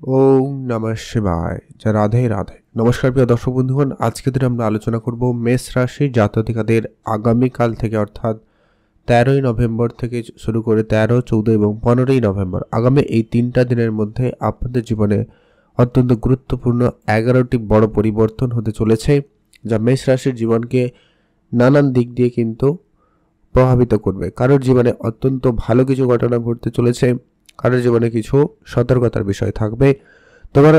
ওম নমঃ শিবায়। যা রাধে রাধে। নমস্কার প্রিয় দর্শক বন্ধুগণ, আজকে দিনে আমরা আলোচনা করব মেষ রাশির জাতকাদের আগামীকাল থেকে অর্থাৎ 13ই নভেম্বর থেকে শুরু করে 13, 14 এবং 15ই নভেম্বর আগামী এই 3টা দিনের মধ্যে আপনাদের জীবনে অত্যন্ত গুরুত্বপূর্ণ 11টি বড় পরিবর্তন হতে চলেছে, যা মেষ রাশির জীবনকে নানান দিক দিয়ে কিন্তু প্রভাবিত করবে। কারোর জীবনে অত্যন্ত ভালো কিছু ঘটনা ঘটতে চলেছে, কারোর জীবনে কিছু সতর্কতার বিষয় থাকবে। তোমার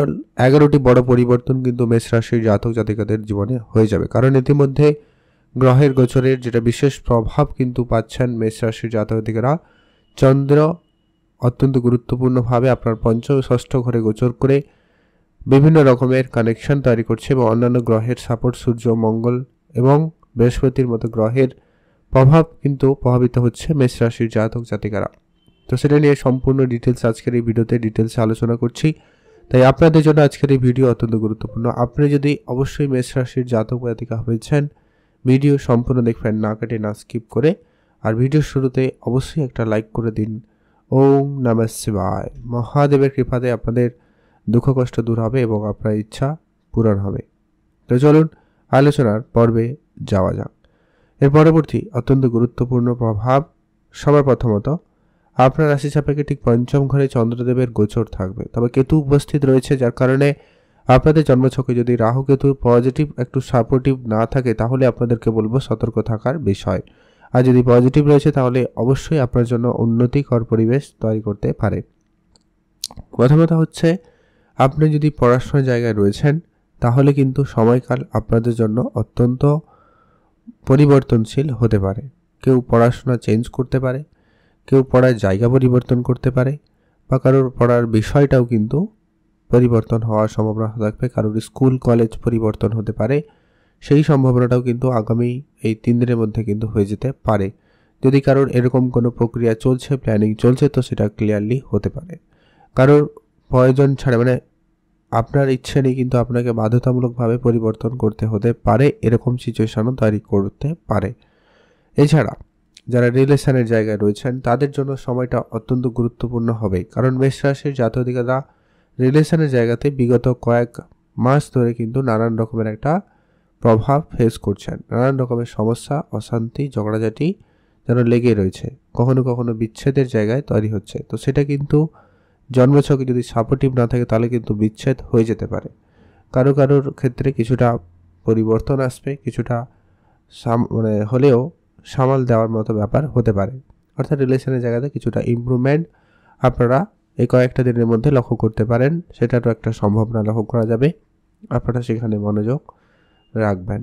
11টি বড় পরিবর্তন কিন্তু মেষ রাশির জাতক জাতিকাদের জীবনে হয়ে যাবে, কারণ ইতিমধ্যে গ্রহের গোচরের যেটা বিশেষ প্রভাব কিন্তু পাচ্ছেন মেষ রাশির জাতক জাতিকারা। চন্দ্র অত্যন্ত গুরুত্বপূর্ণভাবে আপনার পঞ্চম ষষ্ঠ ঘরে গোচর করে বিভিন্ন রকমের কানেকশন তৈরি করছে এবং অন্যান্য গ্রহের সাপোর্ট, সূর্য, মঙ্গল এবং বৃহস্পতির মতো গ্রহের প্রভাব কিন্তু প্রভাবিত হচ্ছে মেষ রাশির জাতক জাতিকারা। তো সেটা নিয়ে সম্পূর্ণ ডিটেলস আজকের এই ভিডিওতে ডিটেলসে আলোচনা করছি, তাই আপনাদের জন্য আজকের এই ভিডিও অত্যন্ত গুরুত্বপূর্ণ। আপনি যদি অবশ্যই মেষ রাশির জাতক জাতিকা হয়েছেন, ভিডিও সম্পূর্ণ দেখবেন, না কেটে না স্কিপ করে। আর ভিডিওর শুরুতে অবশ্যই একটা লাইক করে দিন। ওম নমঃ শিবায়। মহাদেবের কৃপাতে আপনাদের দুঃখ কষ্ট দূর হবে এবং আপনার ইচ্ছা পূরণ হবে। তো চলুন আলোচনার পর্বে যাওয়া যাক। এর পরবর্তী অত্যন্ত গুরুত্বপূর্ণ প্রভাব, সবার প্রথমত আপনার রাশি সাপেক্ষে ঠিক পঞ্চম ঘরে চন্দ্রদেবের গোচর থাকবে, তবে কেতু উপস্থিত রয়েছে, যার কারণে আপনাদের জন্মছকে যদি রাহু কেতুর পজিটিভ একটু সাপোর্টিভ না থাকে তাহলে আপনাদেরকে বলবো সতর্ক থাকার বিষয়। আর যদি পজিটিভ রয়েছে তাহলে অবশ্যই আপনার জন্য উন্নতিকর পরিবেশ তৈরি করতে পারে। প্রথমত হচ্ছে, আপনি যদি পড়াশোনার জায়গায় রয়েছেন তাহলে কিন্তু সময়কাল আপনাদের জন্য অত্যন্ত পরিবর্তনশীল হতে পারে। কেউ পড়াশোনা চেঞ্জ করতে পারে, কেউ পড়ার জায়গা পরিবর্তন করতে পারে, বা কারোর পড়ার বিষয়টাও কিন্তু পরিবর্তন হওয়ার সম্ভাবনা থাকবে। কারোর স্কুল কলেজ পরিবর্তন হতে পারে, সেই সম্ভাবনাটাও কিন্তু আগামী এই 3 দিনের মধ্যে কিন্তু হয়ে যেতে পারে। যদি কারোর এরকম কোনো প্রক্রিয়া চলছে, প্ল্যানিং চলছে, তো সেটা ক্লিয়ারলি হতে পারে। কারোর প্রয়োজন ছাড়া মানে আপনার ইচ্ছে নেই কিন্তু আপনাকে বাধ্যতামূলকভাবে পরিবর্তন করতে হতে পারে, এরকম সিচুয়েশনও তৈরি করতে পারে। এছাড়া যারা রিলেশনের জায়গায় রয়েছেন তাদের জন্য সময়টা অত্যন্ত গুরুত্বপূর্ণ হবে, কারণ মেষ রাশির জাতকরা রিলেশনের জায়গাতে বিগত কয়েক মাস ধরে কিন্তু নানান রকমের একটা প্রভাব ফেস করছেন। নানান রকমের সমস্যা, অশান্তি, ঝগড়াঝাটি যেন লেগে রয়েছে, কখনো কখনো বিচ্ছেদের জায়গায় তৈরি হচ্ছে। তো সেটা কিন্তু জন্মছকে যদি সাপোর্টিভ না থাকে তাহলে কিন্তু বিচ্ছেদ হয়ে যেতে পারে। কারোর ক্ষেত্রে কিছুটা পরিবর্তন আসবে, কিছুটা হলেও সামাল দেওয়ার মতো ব্যাপার হতে পারে। অর্থাৎ রিলেশনের জায়গাতে কিছুটা ইমপ্রুভমেন্ট আপনারা এই কয়েকটা দিনের মধ্যে লক্ষ্য করতে পারেন, সেটারও একটা সম্ভাবনা লক্ষ্য করা যাবে। আপনারা সেখানে মনোযোগ রাখবেন।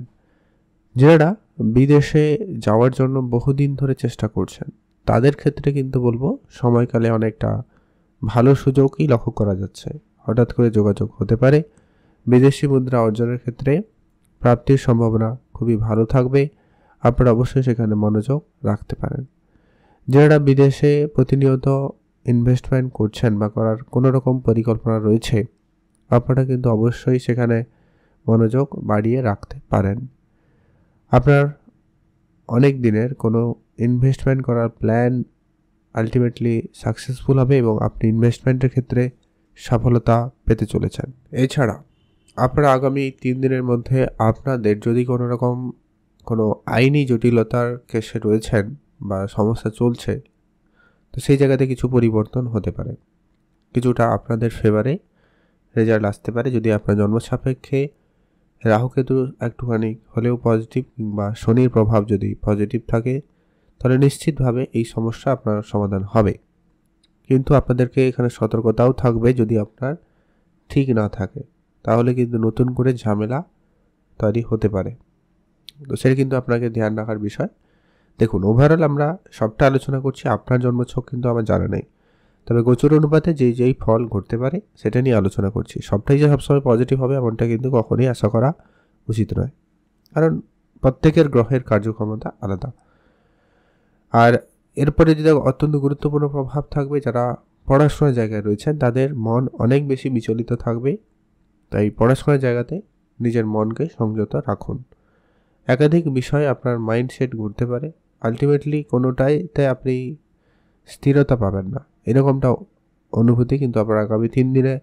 যারা বিদেশে যাওয়ার জন্য বহুদিন ধরে চেষ্টা করছেন তাদের ক্ষেত্রে কিন্তু বলবো সময়কালে অনেকটা ভালো সুযোগই লক্ষ্য করা যাচ্ছে। হঠাৎ করে যোগাযোগ হতে পারে। বিদেশি মুদ্রা অর্জনের ক্ষেত্রে প্রাপ্তির সম্ভাবনা খুবই ভালো থাকবে। আপনারা অবশ্যই সেখানে মনোযোগ রাখতে পারেন। যারা বিদেশে প্রতিনিয়ত ইনভেস্টমেন্ট করছেন বা করার কোনো রকম পরিকল্পনা রয়েছে, আপনারা কিন্তু অবশ্যই সেখানে মনোযোগ বাড়িয়ে রাখতে পারেন। আপনার অনেক দিনের কোনো ইনভেস্টমেন্ট করার প্ল্যান আলটিমেটলি সাকসেসফুল হবে এবং আপনি ইনভেস্টমেন্টের ক্ষেত্রে সফলতা পেতে চলেছেন। এছাড়া আপনারা আগামী 3 দিনের মধ্যে আপনাদের যদি কোনো রকম কোনো আইনি জটিলতার কেসে রয়েছেন বা সমস্যা চলছে, তো সেই জায়গাতে কিছু পরিবর্তন হতে পারে, কিছুটা আপনাদের ফেভারে রেজাল্ট আসতে পারে। যদি আপনার জন্ম সাপেক্ষে রাহুকেতু একটুখানি হলেও পজিটিভ কিংবা শনির প্রভাব যদি পজিটিভ থাকে তাহলে নিশ্চিতভাবে এই সমস্যা আপনার সমাধান হবে। কিন্তু আপনাদেরকে এখানে সতর্কতাও থাকবে, যদি আপনার ঠিক না থাকে তাহলে কিন্তু নতুন করে ঝামেলা তৈরি হতে পারে। তো সেটা কিন্তু আপনাকে ধ্যান রাখার বিষয়। দেখুন, ওভারঅল আমরা সবটা আলোচনা করছি, আপনার জন্মছক কিন্তু আমার জানা নেই, তবে গোচর অনুপাতে যেই ফল ঘটতে পারে সেটা নিয়ে আলোচনা করছি। সবটাই যে সবসময় পজিটিভ হবে এমনটা কিন্তু কখনোই আশা করা উচিত নয়, কারণ প্রত্যেকের গ্রহের কার্যক্ষমতা আলাদা। আর এরপরে যেটা অত্যন্ত গুরুত্বপূর্ণ প্রভাব থাকবে, যারা পড়াশোনার জায়গায় রয়েছেন তাদের মন অনেক বেশি বিচলিত থাকবে, তাই পড়াশোনার জায়গাতে নিজের মনকে সংযত রাখুন। একাধিক বিষয় আপনার মাইন্ডসেট ঘুরতে পারে, আলটিমেটলি কোনোটাইতে আপনি স্থিরতা পাবেন না, এরকমটা অনুভূতি কিন্তু আপনার আগামী 3 দিনে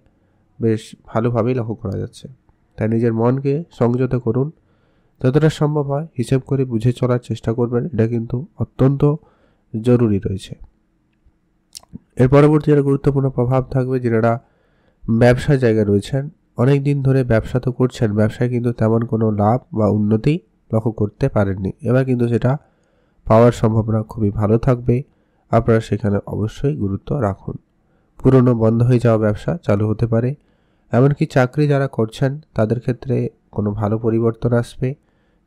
বেশ ভালোভাবেই লক্ষ্য করা যাচ্ছে। তাই নিজের মনকে সংযত করুন, যতটা সম্ভব হয় হিসেব করে বুঝে চলার চেষ্টা করবেন, এটা কিন্তু অত্যন্ত জরুরি রয়েছে। এর পরবর্তী যেটা গুরুত্বপূর্ণ প্রভাব থাকবে, যারা ব্যবসার জায়গায় রয়েছেন, অনেক দিন ধরে ব্যবসা তো করছেন, ব্যবসায় কিন্তু তেমন কোনো লাভ বা উন্নতি লক্ষ্য করতে পারেননি, এবার কিন্তু সেটা পাওয়ার সম্ভাবনা খুবই ভালো থাকবে। আপনারা সেখানে অবশ্যই গুরুত্ব রাখুন। পুরনো বন্ধ হয়ে যাওয়া ব্যবসা চালু হতে পারে। এমনকি চাকরি যারা করছেন তাদের ক্ষেত্রে কোনো ভালো পরিবর্তন আসবে।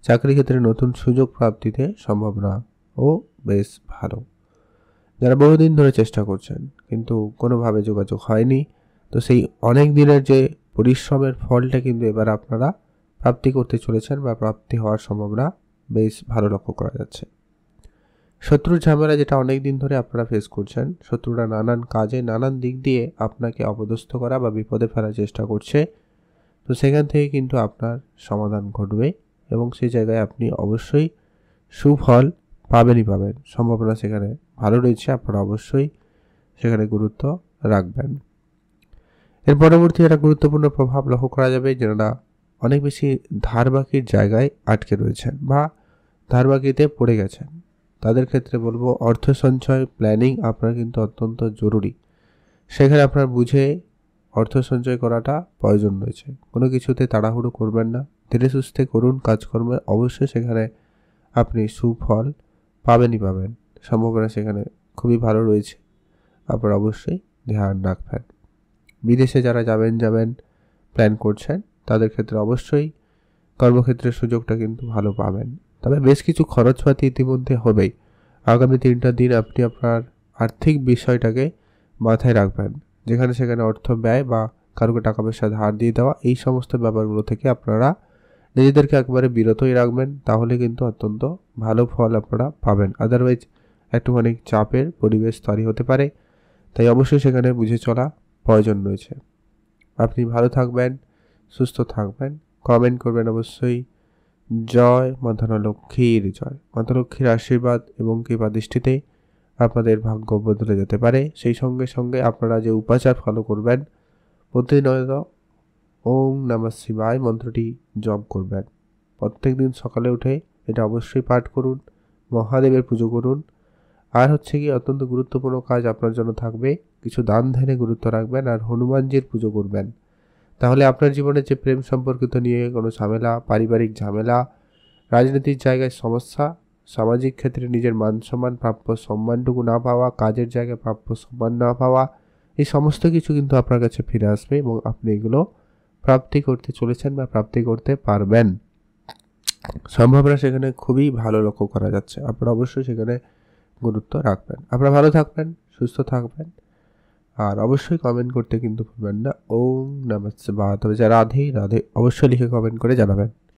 চাকরির ক্ষেত্রে নতুন সুযোগ প্রাপ্তিতে সম্ভাবনাও বেশ ভালো। যারা বহুদিন ধরে চেষ্টা করছেন কিন্তু কোনোভাবে যোগাযোগ হয়নি, তো সেই অনেক দিনের যে পরিশ্রমের ফলটা কিন্তু এবার আপনারা প্রাপ্তি করতে চলেছেন বা প্রাপ্তি হওয়ার সম্ভাবনা বেশ ভালো লক্ষ্য করা যাচ্ছে। শত্রুর ঝামেলা যেটা অনেক দিন ধরে আপনারা ফেস করছেন, শত্রুরা নানান কাজে নানান দিক দিয়ে আপনাকে অপদস্থ করা বা বিপদে ফেলার চেষ্টা করছে, তো সেখান থেকে কিন্তু আপনার সমাধান ঘটবে এবং সেই জায়গায় আপনি অবশ্যই সুফল পাবেনই পাবেন। সম্ভাবনা সেখানে ভালো রয়েছে, আপনারা অবশ্যই সেখানে গুরুত্ব রাখবেন। এর পরবর্তী একটা গুরুত্বপূর্ণ প্রভাব লক্ষ্য করা যাবে, যারা অনেক বেশি ধারবাকির জায়গায় আটকে রয়েছেন বা ধারবাকিতে পড়ে গেছেন, তাদের ক্ষেত্রে বলবো অর্থ সঞ্চয় প্ল্যানিং আপনার কিন্তু অত্যন্ত জরুরি। সেখানে আপনার বুঝে অর্থ সঞ্চয় করাটা প্রয়োজন রয়েছে। কোনো কিছুতে তাড়াহুড়ো করবেন না, ধীরে সুস্থে করুন কাজকর্মে, অবশ্যই সেখানে আপনি সুফল পাবেনই পাবেন। সম্ভাবনা সেখানে খুবই ভালো রয়েছে, আপনারা অবশ্যই ধ্যান রাখবেন। বিদেশে যারা যাবেন প্ল্যান করছেন, তাদের ক্ষেত্রে অবশ্যই কর্মক্ষেত্রের সুযোগটা কিন্তু ভালো পাবেন। তবে বেশ কিছু খরচপাতি ইতিমধ্যে হবেই। আগামী 3টা দিন আপনি আপনার আর্থিক বিষয়টাকে মাথায় রাখবেন, যেখানে সেখানে অর্থ ব্যয় বা কারোকে টাকা পয়সা ধার দিয়ে দেওয়া, এই সমস্ত ব্যাপারগুলো থেকে আপনারা নিজেদেরকে একবারে বিরতই রাখবেন, তাহলে কিন্তু অত্যন্ত ভালো ফল আপনারা পাবেন। আদারওয়াইজ একটুখানি চাপের পরিবেশ তৈরি হতে পারে, তাই অবশ্যই সেখানে বুঝে চলা প্রয়োজন রয়েছে। আপনি ভালো থাকবেন, সুস্থ থাকবেন। কমেন্ট করবেন অবশ্যই জয় মা ধনলক্ষ্মীর জয়। মাতা লক্ষ্মীর আশীর্বাদ এবং কৃপা দৃষ্টিতে আপনাদের ভাগ্য বদলে যেতে পারে। সেই সঙ্গে সঙ্গে আপনারা যে উপাচার ফলো করবেন, প্রতিনিয়ত ওম নমঃ শিবায় মন্ত্রটি জপ করবেন। প্রত্যেক দিন সকালে উঠে এটা অবশ্যই পাঠ করুন, মহাদেবের পুজো করুন। আর হচ্ছে কি অত্যন্ত গুরুত্বপূর্ণ কাজ আপনার জন্য থাকবে, কিছু দান ধ্যানে গুরুত্ব রাখবেন আর হনুমানজির পুজো করবেন। তাহলে আপনার জীবনে যে প্রেম সম্পর্কিত নিয়ে কোনো ঝামেলা, পারিবারিক ঝামেলা, রাজনীতির জায়গায় সমস্যা, সামাজিক ক্ষেত্রে নিজের মান সম্মান প্রাপ্য সম্মানটুকু না পাওয়া, কাজের জায়গায় প্রাপ্য সম্মান না পাওয়া, এই সমস্ত কিছু কিন্তু আপনার কাছে ফিরে আসবে এবং আপনি এগুলো প্রাপ্তি করতে চলেছেন বা প্রাপ্তি করতে পারবেন। সম্ভাবনা সেখানে খুবই ভালো লক্ষ্য করা যাচ্ছে, আপনারা অবশ্যই সেখানে গুরুত্ব রাখবেন। আপনারা ভালো থাকবেন, সুস্থ থাকবেন, আর অবশ্যই কমেন্ট করতে কিন্তু ভুলবেন না ওম নমঃ শিবায়। তবে যা রাধে রাধে অবশ্যই লিখে কমেন্ট করে জানাবেন।